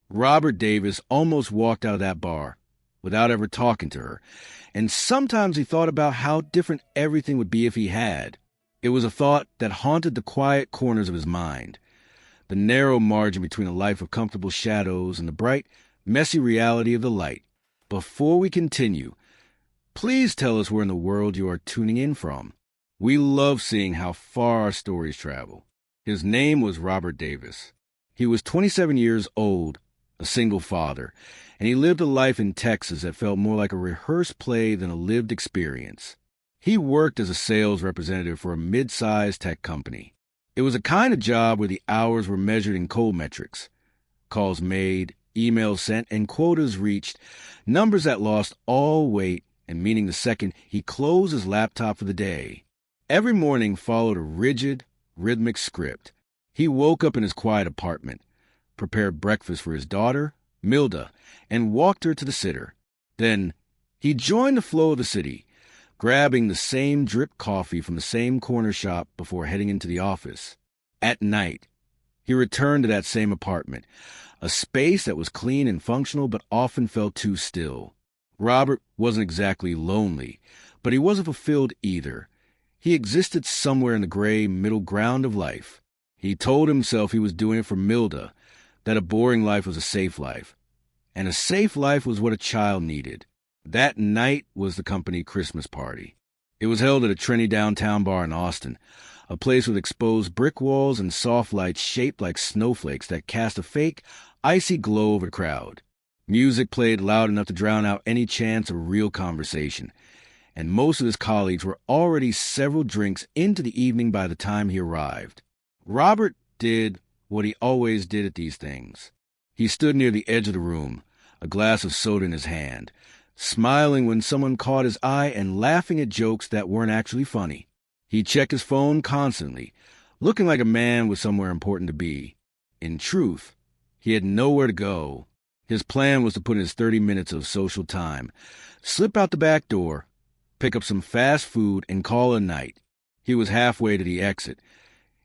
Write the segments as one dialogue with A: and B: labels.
A: Robert Davis almost walked out of that bar without ever talking to her, and sometimes he thought about how different everything would be if he had. It was a thought that haunted the quiet corners of his mind, the narrow margin between a life of comfortable shadows and the bright, messy reality of the light. Before we continue, please tell us where in the world you are tuning in from. We love seeing how far our stories travel. His name was Robert Davis. He was 27 years old, a single father, and he lived a life in Texas that felt more like a rehearsed play than a lived experience. He worked as a sales representative for a mid-sized tech company. It was a kind of job where the hours were measured in cold metrics. Calls made, emails sent, and quotas reached, numbers that lost all weight, and meaning the second he closed his laptop for the day. Every morning followed a rigid, rhythmic script. He woke up in his quiet apartment, prepared breakfast for his daughter, Milda, and walked her to the sitter. Then he joined the flow of the city, grabbing the same drip coffee from the same corner shop before heading into the office. At night, he returned to that same apartment, a space that was clean and functional but often felt too still. Robert wasn't exactly lonely, but he wasn't fulfilled either. He existed somewhere in the gray middle ground of life. He told himself he was doing it for Milda, that a boring life was a safe life, and a safe life was what a child needed. That night was the company Christmas party. It was held at a trendy downtown bar in Austin, a place with exposed brick walls and soft lights shaped like snowflakes that cast a fake, icy glow over the crowd. Music played loud enough to drown out any chance of real conversation, and most of his colleagues were already several drinks into the evening by the time he arrived. Robert did what he always did at these things. He stood near the edge of the room, a glass of soda in his hand, smiling when someone caught his eye and laughing at jokes that weren't actually funny. He checked his phone constantly, looking like a man with somewhere important to be. In truth, he had nowhere to go. His plan was to put in his 30 minutes of social time, slip out the back door, pick up some fast food, and call it a night. He was halfway to the exit,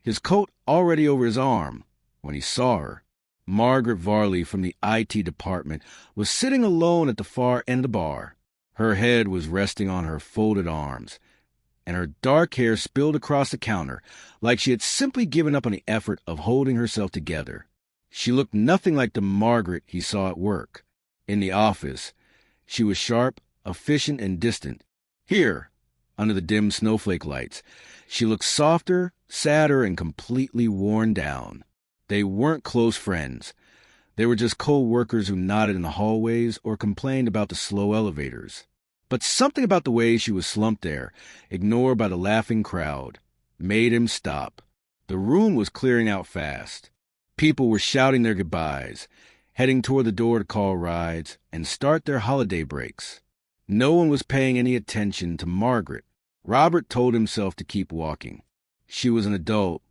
A: his coat already over his arm, when he saw her. Margaret Varley from the IT department was sitting alone at the far end of the bar. Her head was resting on her folded arms, and her dark hair spilled across the counter like she had simply given up on the effort of holding herself together. She looked nothing like the Margaret he saw at work. In the office, she was sharp, efficient, and distant. Here, under the dim snowflake lights, she looked softer, sadder, and completely worn down. They weren't close friends. They were just co-workers who nodded in the hallways or complained about the slow elevators. But something about the way she was slumped there, ignored by the laughing crowd, made him stop. The room was clearing out fast. People were shouting their goodbyes, heading toward the door to call rides and start their holiday breaks. No one was paying any attention to Margaret. Robert told himself to keep walking. She was an adult.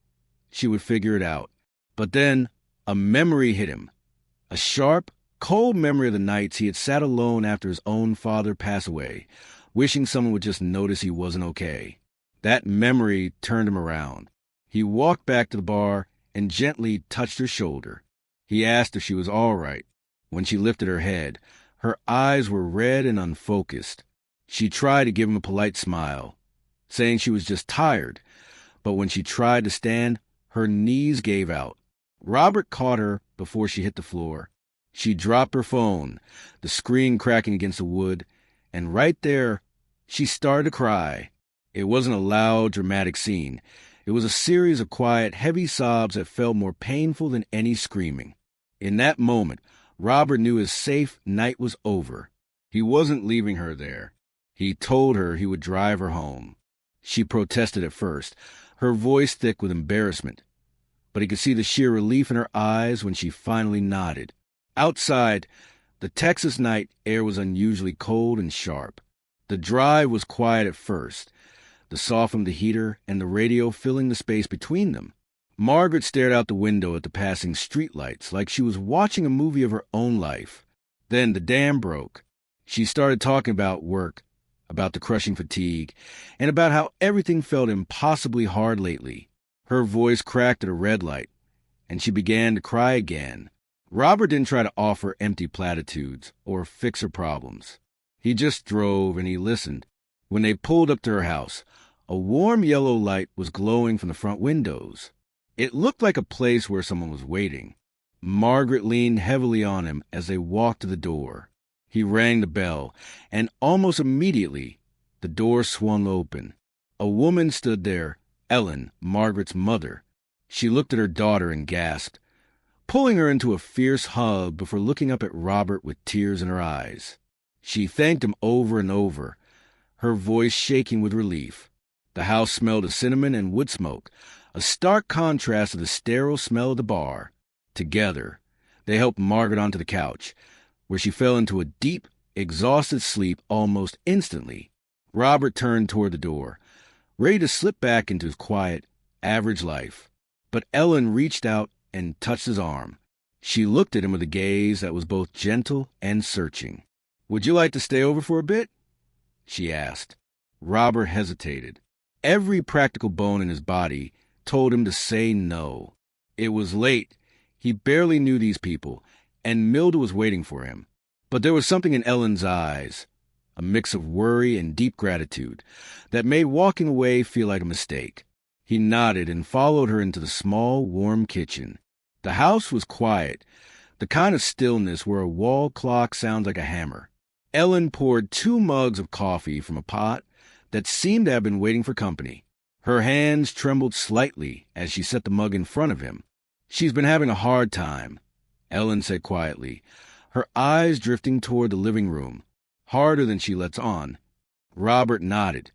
A: She would figure it out. But then a memory hit him. A sharp, cold memory of the nights he had sat alone after his own father passed away, wishing someone would just notice he wasn't okay. That memory turned him around. He walked back to the bar and gently touched her shoulder. He asked if she was all right. When she lifted her head, her eyes were red and unfocused. She tried to give him a polite smile, saying she was just tired, but when she tried to stand, her knees gave out. Robert caught her before she hit the floor. She dropped her phone, the screen cracking against the wood, and right there, she started to cry. It wasn't a loud, dramatic scene. It was a series of quiet, heavy sobs that felt more painful than any screaming. In that moment, Robert knew his safe night was over. He wasn't leaving her there. He told her he would drive her home. She protested at first, her voice thick with embarrassment, but he could see the sheer relief in her eyes when she finally nodded. Outside, the Texas night air was unusually cold and sharp. The drive was quiet at first, the sound from the heater and the radio filling the space between them. Margaret stared out the window at the passing streetlights like she was watching a movie of her own life. Then the dam broke. She started talking about work, about the crushing fatigue, and about how everything felt impossibly hard lately. Her voice cracked at a red light, and she began to cry again. Robert didn't try to offer empty platitudes or fix her problems. He just drove and he listened. When they pulled up to her house, a warm yellow light was glowing from the front windows. It looked like a place where someone was waiting. Margaret leaned heavily on him as they walked to the door. He rang the bell, and almost immediately, the door swung open. A woman stood there, Ellen, Margaret's mother. She looked at her daughter and gasped, pulling her into a fierce hug before looking up at Robert with tears in her eyes. She thanked him over and over, her voice shaking with relief. The house smelled of cinnamon and wood smoke, a stark contrast to the sterile smell of the bar. Together, they helped Margaret onto the couch, where she fell into a deep, exhausted sleep almost instantly. Robert turned toward the door, ready to slip back into his quiet, average life. But Ellen reached out and touched his arm. She looked at him with a gaze that was both gentle and searching. "Would you like to stay over for a bit?" she asked. Robert hesitated. Every practical bone in his body told him to say no. It was late. He barely knew these people, and Milda was waiting for him. But there was something in Ellen's eyes, a mix of worry and deep gratitude, that made walking away feel like a mistake. He nodded and followed her into the small, warm kitchen. The house was quiet, the kind of stillness where a wall clock sounds like a hammer. Ellen poured 2 mugs of coffee from a pot that seemed to have been waiting for company. Her hands trembled slightly as she set the mug in front of him. "She's been having a hard time," Ellen said quietly, her eyes drifting toward the living room, harder than she lets on. Robert nodded,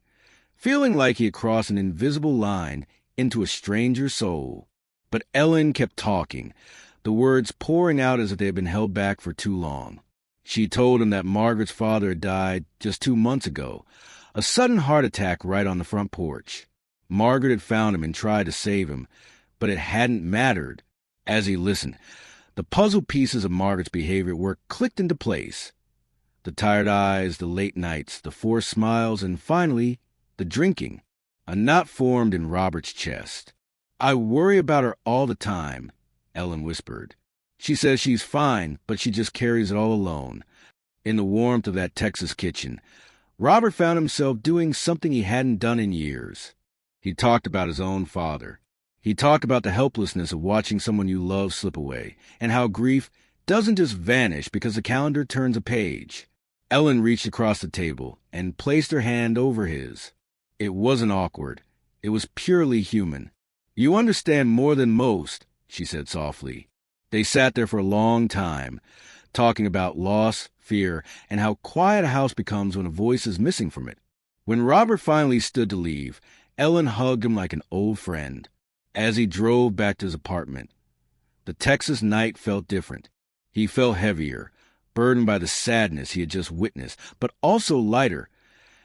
A: feeling like he had crossed an invisible line into a stranger's soul. But Ellen kept talking, the words pouring out as if they had been held back for too long. She told him that Margaret's father had died just 2 months ago, a sudden heart attack right on the front porch. Margaret had found him and tried to save him, but it hadn't mattered. As he listened, the puzzle pieces of Margaret's behavior were clicked into place. The tired eyes, the late nights, the forced smiles, and finally, the drinking. A knot formed in Robert's chest. "I worry about her all the time," Ellen whispered. "She says she's fine, but she just carries it all alone." In the warmth of that Texas kitchen, Robert found himself doing something he hadn't done in years. He talked about his own father. He talked about the helplessness of watching someone you love slip away, and how grief doesn't just vanish because the calendar turns a page. Ellen reached across the table and placed her hand over his. It wasn't awkward. It was purely human. "You understand more than most," she said softly. They sat there for a long time, talking about loss, fear, and how quiet a house becomes when a voice is missing from it. When Robert finally stood to leave, Ellen hugged him like an old friend. As he drove back to his apartment, the Texas night felt different. He felt heavier, burdened by the sadness he had just witnessed, but also lighter,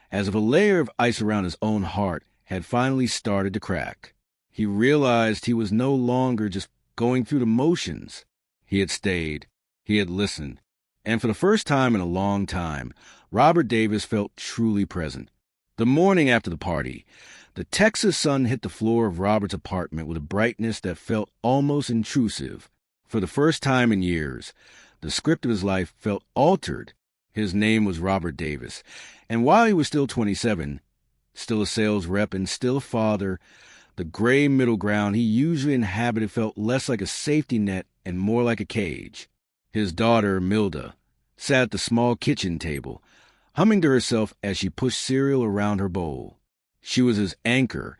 A: as if a layer of ice around his own heart had finally started to crack. He realized he was no longer just going through the motions. He had stayed. He had listened. And for the first time in a long time, Robert Davis felt truly present. The morning after the party, the Texas sun hit the floor of Robert's apartment with a brightness that felt almost intrusive. For the first time in years, the script of his life felt altered. His name was Robert Davis, and while he was still 27, still a sales rep and still a father, the gray middle ground he usually inhabited felt less like a safety net and more like a cage. His daughter, Milda, sat at the small kitchen table, humming to herself as she pushed cereal around her bowl. She was his anchor,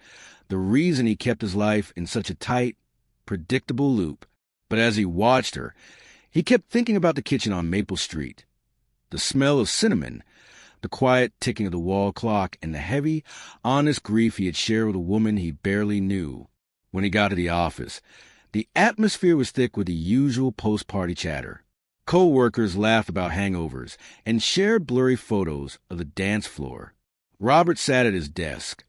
A: the reason he kept his life in such a tight, predictable loop. But as he watched her, he kept thinking about the kitchen on Maple Street. The smell of cinnamon, the quiet ticking of the wall clock, and the heavy, honest grief he had shared with a woman he barely knew. When he got to the office, the atmosphere was thick with the usual post-party chatter. Co-workers laughed about hangovers and shared blurry photos of the dance floor. Robert sat at his desk,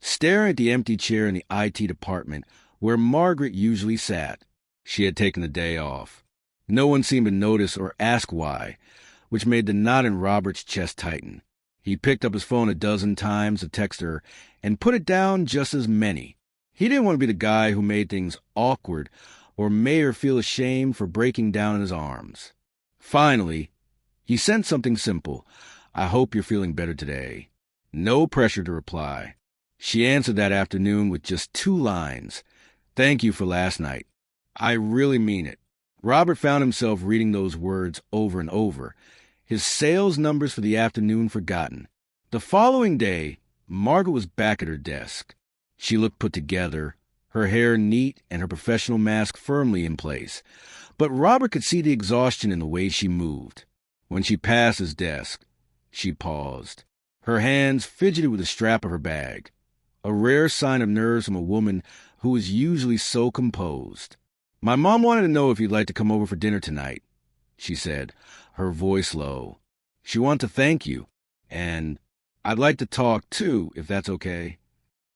A: staring at the empty chair in the IT department where Margaret usually sat. She had taken the day off. No one seemed to notice or ask why, which made the knot in Robert's chest tighten. He picked up his phone a dozen times to text her and put it down just as many. He didn't want to be the guy who made things awkward or made her feel ashamed for breaking down in his arms. Finally, he sent something simple. "I hope you're feeling better today." No pressure to reply. She answered that afternoon with just 2 lines. "Thank you for last night. I really mean it." Robert found himself reading those words over and over, his sales numbers for the afternoon forgotten. The following day, Margaret was back at her desk. She looked put together, her hair neat and her professional mask firmly in place. But Robert could see the exhaustion in the way she moved. When she passed his desk, she paused. Her hands fidgeted with the strap of her bag, a rare sign of nerves from a woman who is usually so composed. "My mom wanted to know if you'd like to come over for dinner tonight," she said, her voice low. "She wanted to thank you, and I'd like to talk, too, if that's okay."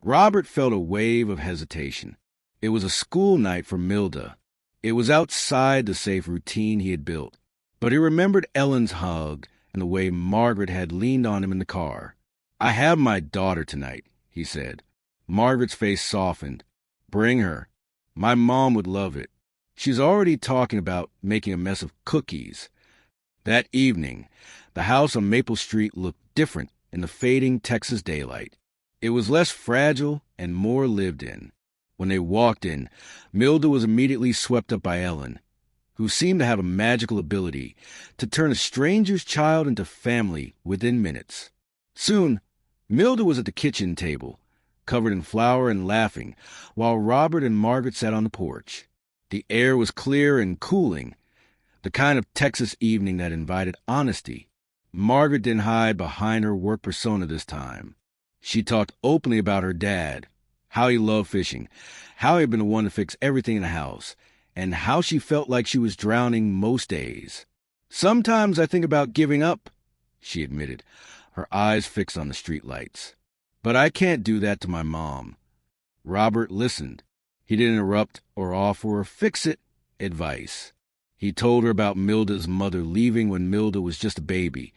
A: Robert felt a wave of hesitation. It was a school night for Milda. It was outside the safe routine he had built. But he remembered Ellen's hug and the way Margaret had leaned on him in the car. "I have my daughter tonight," he said. Margaret's face softened. "Bring her. My mom would love it. She's already talking about making a mess of cookies." That evening, the house on Maple Street looked different in the fading Texas daylight. It was less fragile and more lived in. When they walked in, Milda was immediately swept up by Ellen, who seemed to have a magical ability to turn a stranger's child into family within minutes. Soon, Milda was at the kitchen table, covered in flour and laughing, while Robert and Margaret sat on the porch. The air was clear and cooling, the kind of Texas evening that invited honesty. Margaret didn't hide behind her work persona this time. She talked openly about her dad, how he loved fishing, how he had been the one to fix everything in the house, and how she felt like she was drowning most days. "Sometimes I think about giving up," she admitted, her eyes fixed on the streetlights. "But I can't do that to my mom." Robert listened. He didn't interrupt or offer or fix-it advice. He told her about Milda's mother leaving when Milda was just a baby,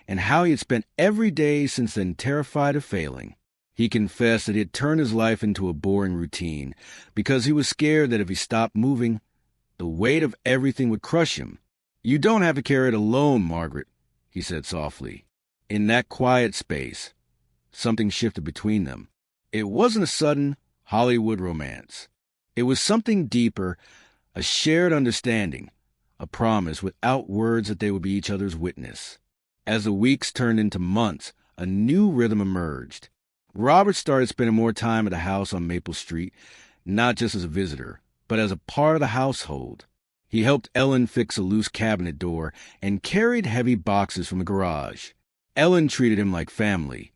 A: and how he had spent every day since then terrified of failing. He confessed that he had turned his life into a boring routine because he was scared that if he stopped moving, the weight of everything would crush him. "You don't have to carry it alone, Margaret," he said softly. In that quiet space, something shifted between them. It wasn't a sudden Hollywood romance. It was something deeper, a shared understanding, a promise without words that they would be each other's witness. As the weeks turned into months, a new rhythm emerged. Robert started spending more time at the house on Maple Street, not just as a visitor, but as a part of the household. He helped Ellen fix a loose cabinet door and carried heavy boxes from the garage. Ellen treated him like family,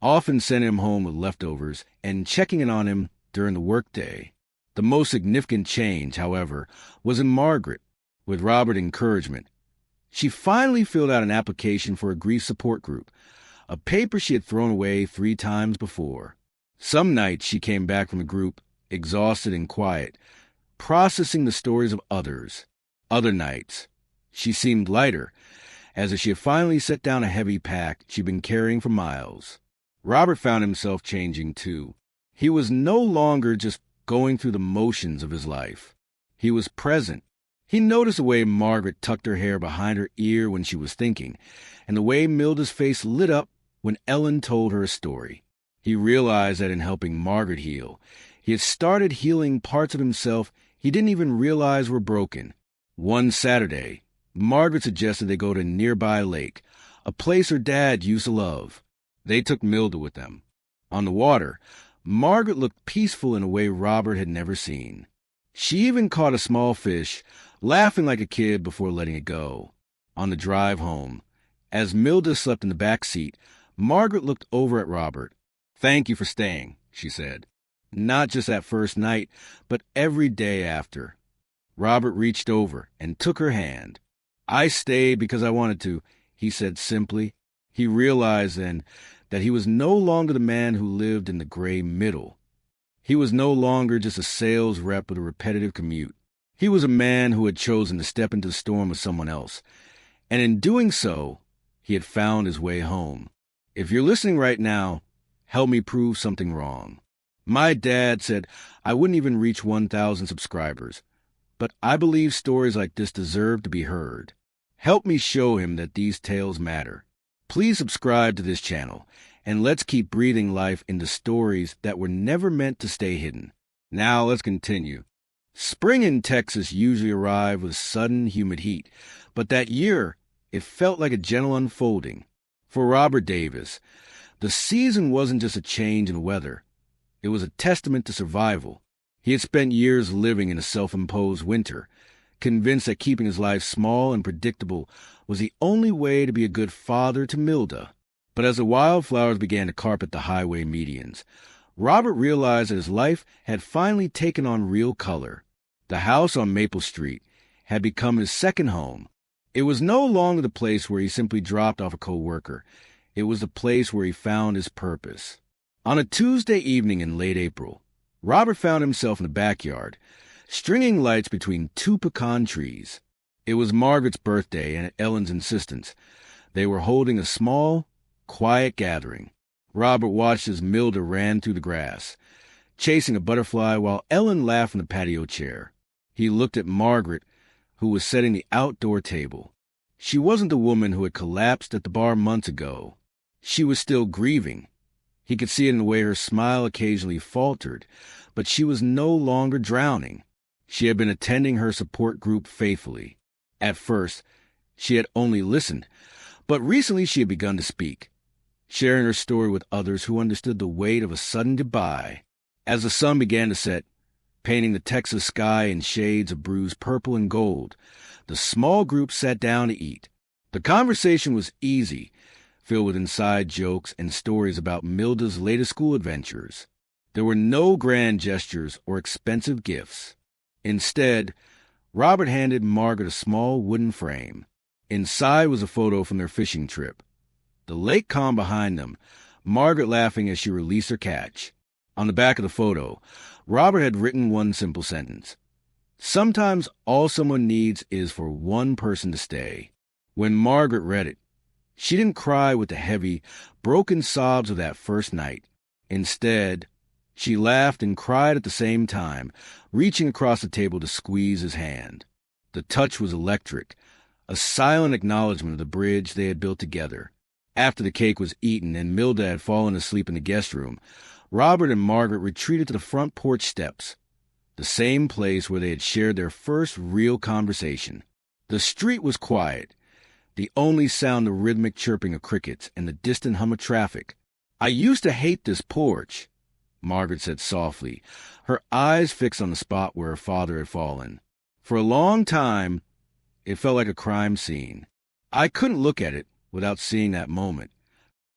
A: often sending him home with leftovers and checking in on him during the workday. The most significant change, however, was in Margaret. With Robert's encouragement, she finally filled out an application for a grief support group, a paper she had thrown away 3 times before. Some nights she came back from the group, exhausted and quiet, processing the stories of others. Other nights, she seemed lighter, as if she had finally set down a heavy pack she'd been carrying for miles. Robert found himself changing too. He was no longer just going through the motions of his life. He was present. He noticed the way Margaret tucked her hair behind her ear when she was thinking, and the way Milda's face lit up when Ellen told her a story. He realized that in helping Margaret heal, he had started healing parts of himself he didn't even realize were broken. One Saturday, Margaret suggested they go to a nearby lake, a place her dad used to love. They took Milda with them. On the water, Margaret looked peaceful in a way Robert had never seen. She even caught a small fish, laughing like a kid before letting it go. On the drive home, as Milda slept in the back seat, Margaret looked over at Robert. "Thank you for staying," she said. Not just that first night, but every day after. Robert reached over and took her hand. "I stayed because I wanted to," he said simply. He realized then that he was no longer the man who lived in the gray middle. He was no longer just a sales rep with a repetitive commute. He was a man who had chosen to step into the storm with someone else, and in doing so, he had found his way home. If you're listening right now, help me prove something wrong. My dad said I wouldn't even reach 1,000 subscribers, but I believe stories like this deserve to be heard. Help me show him that these tales matter. Please subscribe to this channel, and let's keep breathing life into stories that were never meant to stay hidden. Now let's continue. Spring in Texas usually arrived with sudden, humid heat, but that year, it felt like a gentle unfolding. For Robert Davis, the season wasn't just a change in weather. It was a testament to survival. He had spent years living in a self-imposed winter, convinced that keeping his life small and predictable was the only way to be a good father to Milda. But as the wildflowers began to carpet the highway medians, Robert realized that his life had finally taken on real color. The house on Maple Street had become his second home. It was no longer the place where he simply dropped off a coworker. It was the place where he found his purpose. On a Tuesday evening in late April, Robert found himself in the backyard, stringing lights between two pecan trees. It was Margaret's birthday, and at Ellen's insistence, they were holding a small, quiet gathering. Robert watched as Milda ran through the grass, chasing a butterfly while Ellen laughed in the patio chair. He looked at Margaret, who was setting the outdoor table. She wasn't the woman who had collapsed at the bar months ago. She was still grieving. He could see it in the way her smile occasionally faltered, but she was no longer drowning. She had been attending her support group faithfully. At first, she had only listened, but recently she had begun to speak, sharing her story with others who understood the weight of a sudden goodbye. As the sun began to set, painting the Texas sky in shades of bruised purple and gold, the small group sat down to eat. The conversation was easy, filled with inside jokes and stories about Milda's latest school adventures. There were no grand gestures or expensive gifts. Instead, Robert handed Margaret a small wooden frame. Inside was a photo from their fishing trip. The lake calm behind them, Margaret laughing as she released her catch. On the back of the photo, Robert had written one simple sentence. Sometimes all someone needs is for one person to stay. When Margaret read it, she didn't cry with the heavy, broken sobs of that first night. Instead, she laughed and cried at the same time, reaching across the table to squeeze his hand. The touch was electric, a silent acknowledgement of the bridge they had built together. After the cake was eaten and Milda had fallen asleep in the guest room, Robert and Margaret retreated to the front porch steps, the same place where they had shared their first real conversation. The street was quiet, the only sound the rhythmic chirping of crickets and the distant hum of traffic. "I used to hate this porch," Margaret said softly, her eyes fixed on the spot where her father had fallen. "For a long time, it felt like a crime scene. I couldn't look at it without seeing that moment."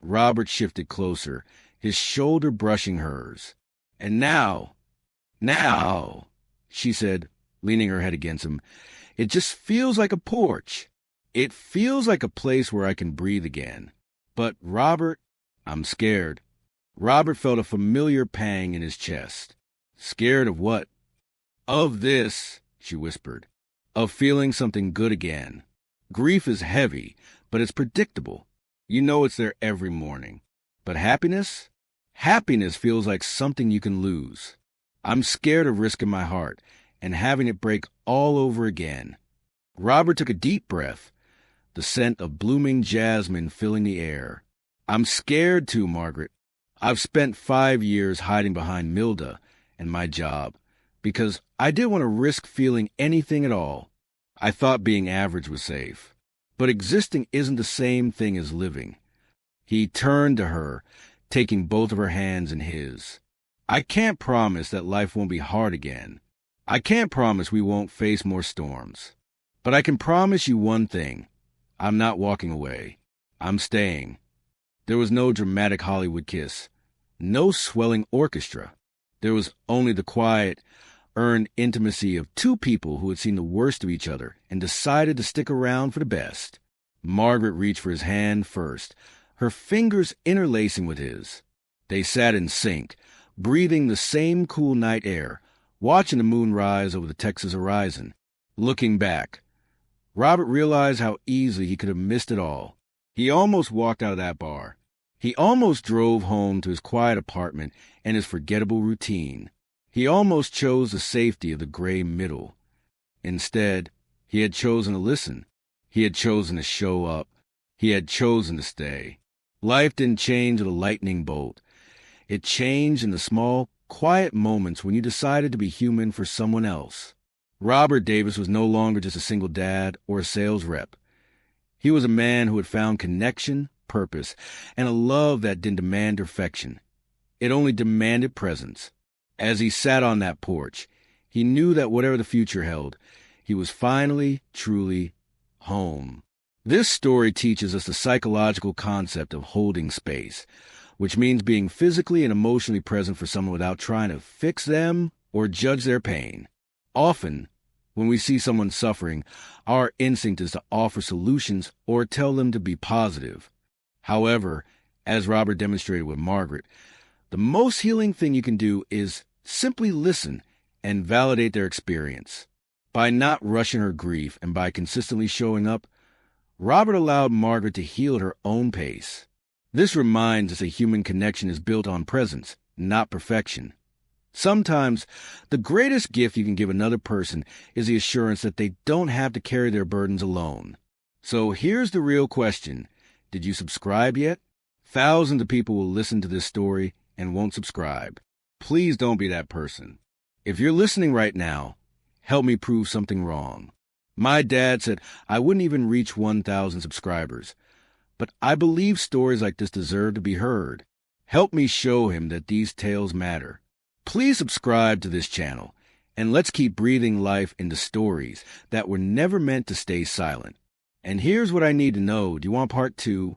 A: Robert shifted closer, his shoulder brushing hers. "And now, she said, leaning her head against him, "it just feels like a porch. It feels like a place where I can breathe again. But, Robert, I'm scared." Robert felt a familiar pang in his chest. "Scared of what?" "Of this," she whispered. "Of feeling something good again. Grief is heavy, but it's predictable. You know it's there every morning. But happiness? Happiness feels like something you can lose. I'm scared of risking my heart and having it break all over again." Robert took a deep breath, the scent of blooming jasmine filling the air. "I'm scared too, Margaret. I've spent 5 years hiding behind Milda and my job because I didn't want to risk feeling anything at all. I thought being average was safe. But existing isn't the same thing as living." He turned to her, taking both of her hands in his. "I can't promise that life won't be hard again. I can't promise we won't face more storms. But I can promise you one thing. I'm not walking away. I'm staying." There was no dramatic Hollywood kiss, no swelling orchestra. There was only the quiet, earned intimacy of two people who had seen the worst of each other and decided to stick around for the best. Margaret reached for his hand first, her fingers interlacing with his. They sat in sync, breathing the same cool night air, watching the moon rise over the Texas horizon. Looking back, Robert realized how easily he could have missed it all. He almost walked out of that bar. He almost drove home to his quiet apartment and his forgettable routine. He almost chose the safety of the gray middle. Instead, he had chosen to listen. He had chosen to show up. He had chosen to stay. Life didn't change with a lightning bolt. It changed in the small, quiet moments when you decided to be human for someone else. Robert Davis was no longer just a single dad or a sales rep. He was a man who had found connection, purpose, and a love that didn't demand perfection. It only demanded presence. As he sat on that porch, he knew that whatever the future held, he was finally, truly home. This story teaches us the psychological concept of holding space, which means being physically and emotionally present for someone without trying to fix them or judge their pain. Often, when we see someone suffering, our instinct is to offer solutions or tell them to be positive. However, as Robert demonstrated with Margaret, the most healing thing you can do is simply listen and validate their experience. By not rushing her grief and by consistently showing up, Robert allowed Margaret to heal at her own pace. This reminds us a human connection is built on presence, not perfection. Sometimes, the greatest gift you can give another person is the assurance that they don't have to carry their burdens alone. So here's the real question. Did you subscribe yet? Thousands of people will listen to this story and won't subscribe. Please don't be that person. If you're listening right now, help me prove something wrong. My dad said I wouldn't even reach 1,000 subscribers, but I believe stories like this deserve to be heard. Help me show him that these tales matter. Please subscribe to this channel, and let's keep breathing life into stories that were never meant to stay silent. And here's what I need to know. Do you want part 2?